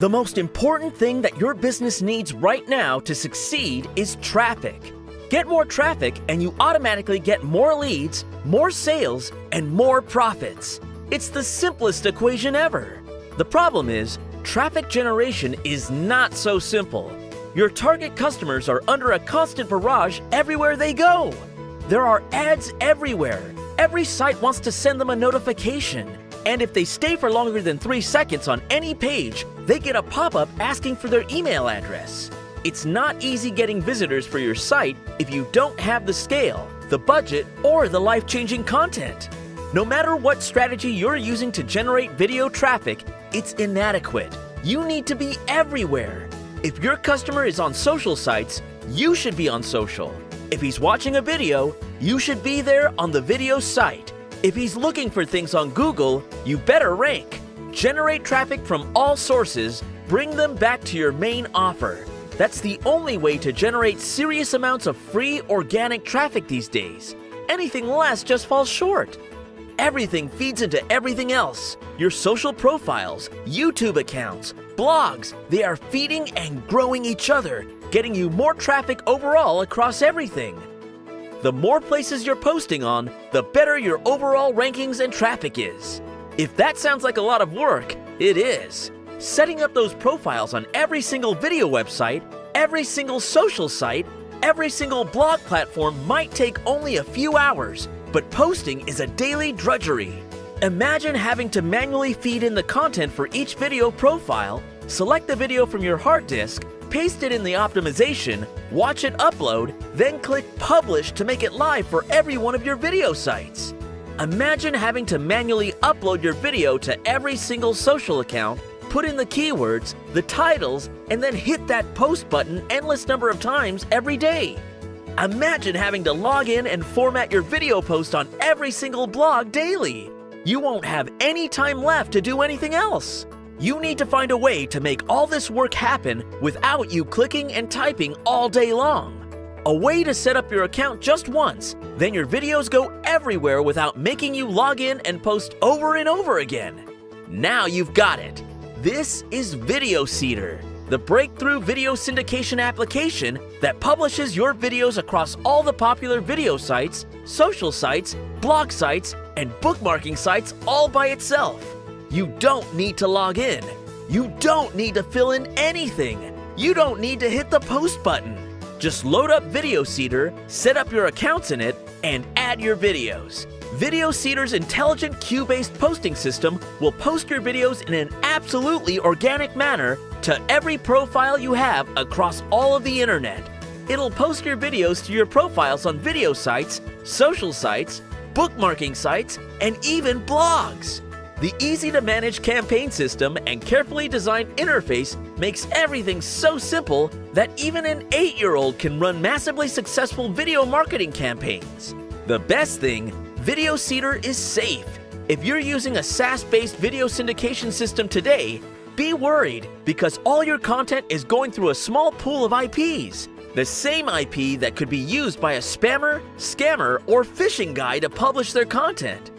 The most important thing that your business needs right now to succeed is traffic. Get more traffic and you automatically get more leads, more sales, and more profits. It's the simplest equation ever. The problem is, traffic generation is not so simple. Your target customers are under a constant barrage everywhere they go. There are ads everywhere. Every site wants to send them a notification. And if they stay for longer than 3 seconds on any page, they get a pop-up asking for their email address. It's not easy getting visitors for your site if you don't have the scale, the budget, or the life-changing content. No matter what strategy you're using to generate video traffic, it's inadequate. You need to be everywhere. If your customer is on social sites, you should be on social. If he's watching a video, you should be there on the video site. If he's looking for things on Google, you better rank. Generate traffic from all sources, bring them back to your main offer. That's the only way to generate serious amounts of free organic traffic these days. Anything less just falls short. Everything feeds into everything else. Your social profiles, YouTube accounts, blogs, they are feeding and growing each other, getting you more traffic overall across everything. The more places you're posting on, the better your overall rankings and traffic is. If that sounds like a lot of work, it is. Setting up those profiles on every single video website, every single social site, every single blog platform might take only a few hours, but posting is a daily drudgery. Imagine having to manually feed in the content for each video profile, select the video from your hard disk, paste it in the optimization, watch it upload, then click publish to make it live for every one of your video sites. Imagine having to manually upload your video to every single social account, put in the keywords, the titles, and then hit that post button endless number of times every day. Imagine having to log in and format your video post on every single blog daily. You won't have any time left to do anything else. You need to find a way to make all this work happen without you clicking and typing all day long. A way to set up your account just once, then your videos go everywhere without making you log in and post over and over again. Now you've got it. This is Videoseeder, the breakthrough video syndication application that publishes your videos across all the popular video sites, social sites, blog sites, and bookmarking sites all by itself. You don't need to log in. You don't need to fill in anything. You don't need to hit the post button. Just load up Videoseeder, set up your accounts in it, and add your videos. Videoseeder's intelligent queue-based posting system will post your videos in an absolutely organic manner to every profile you have across all of the internet. It'll post your videos to your profiles on video sites, social sites, bookmarking sites, and even blogs. The easy-to-manage campaign system and carefully designed interface makes everything so simple that even an 8-year-old can run massively successful video marketing campaigns. The best thing, Videoseeder is safe. If you're using a SaaS-based video syndication system today, be worried because all your content is going through a small pool of IPs. The same IP that could be used by a spammer, scammer, or phishing guy to publish their content.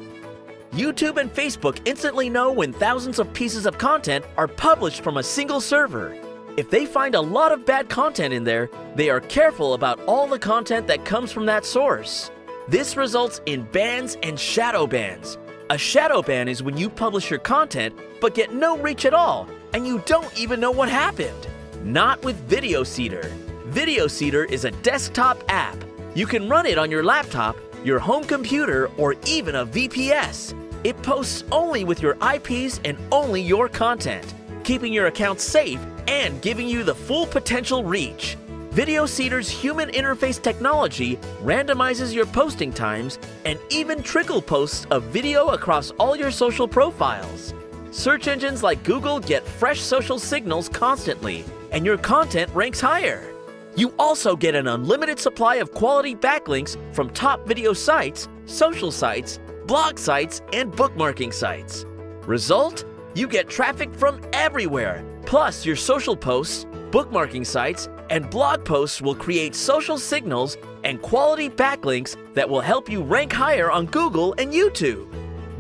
YouTube and Facebook instantly know when thousands of pieces of content are published from a single server. If they find a lot of bad content in there, they are careful about all the content that comes from that source. This results in bans and shadow bans. A shadow ban is when you publish your content but get no reach at all and you don't even know what happened. Not with Videoseeder. Videoseeder is a desktop app. You can run it on your laptop, your home computer, or even a VPS. It posts only with your IPs and only your content, keeping your account safe and giving you the full potential reach. Videoseeder's human interface technology randomizes your posting times and even trickle posts of video across all your social profiles. Search engines like Google get fresh social signals constantly, and your content ranks higher. You also get an unlimited supply of quality backlinks from top video sites, social sites, blog sites, and bookmarking sites. Result? You get traffic from everywhere. Plus, your social posts, bookmarking sites, and blog posts will create social signals and quality backlinks that will help you rank higher on Google and YouTube.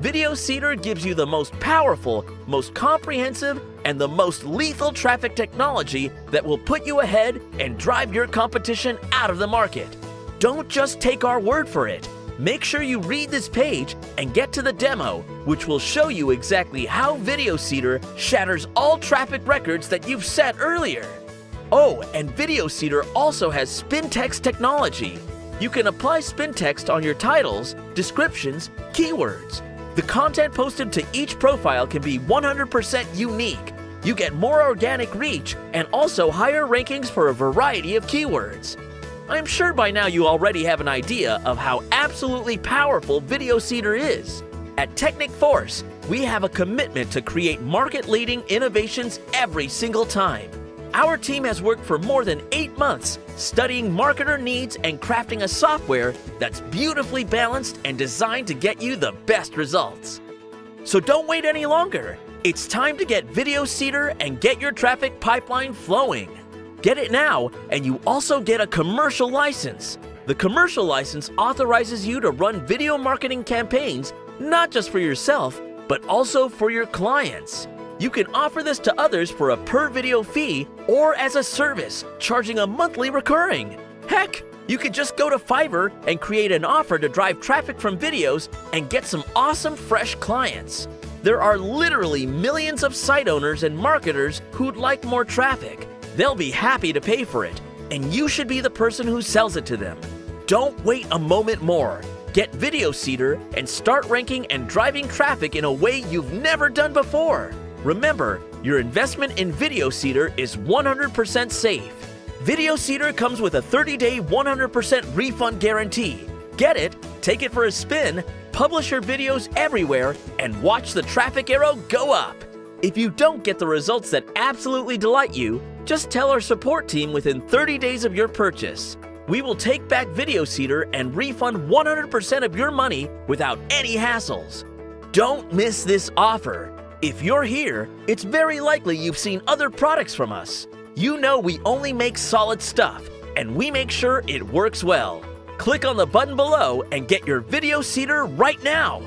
Videoseeder gives you the most powerful, most comprehensive, and the most lethal traffic technology that will put you ahead and drive your competition out of the market. Don't just take our word for it. Make sure you read this page and get to the demo, which will show you exactly how Videoseeder shatters all traffic records that you've set earlier. Oh, and Videoseeder also has Spintext technology. You can apply Spintext on your titles, descriptions, keywords. The content posted to each profile can be 100% unique. You get more organic reach and also higher rankings for a variety of keywords. I'm sure by now you already have an idea of how absolutely powerful Videoseeder is. At Technic Force, we have a commitment to create market-leading innovations every single time. Our team has worked for more than 8 months studying marketer needs and crafting a software that's beautifully balanced and designed to get you the best results. So don't wait any longer. It's time to get Videoseeder and get your traffic pipeline flowing. Get it now, and you also get a commercial license. The commercial license authorizes you to run video marketing campaigns, not just for yourself, but also for your clients. You can offer this to others for a per video fee or as a service, charging a monthly recurring. Heck, you could just go to Fiverr and create an offer to drive traffic from videos and get some awesome fresh clients. There are literally millions of site owners and marketers who'd like more traffic. They'll be happy to pay for it, and you should be the person who sells it to them. Don't wait a moment more. Get Videoseeder and start ranking and driving traffic in a way you've never done before. Remember, your investment in Videoseeder is 100% safe. Videoseeder comes with a 30-day 100% refund guarantee. Get it, take it for a spin, publish your videos everywhere, and watch the traffic arrow go up. If you don't get the results that absolutely delight you, just tell our support team within 30 days of your purchase. We will take back Videoseeder and refund 100% of your money without any hassles. Don't miss this offer. If you're here, it's very likely you've seen other products from us. You know we only make solid stuff, and we make sure it works well. Click on the button below and get your Videoseeder right now.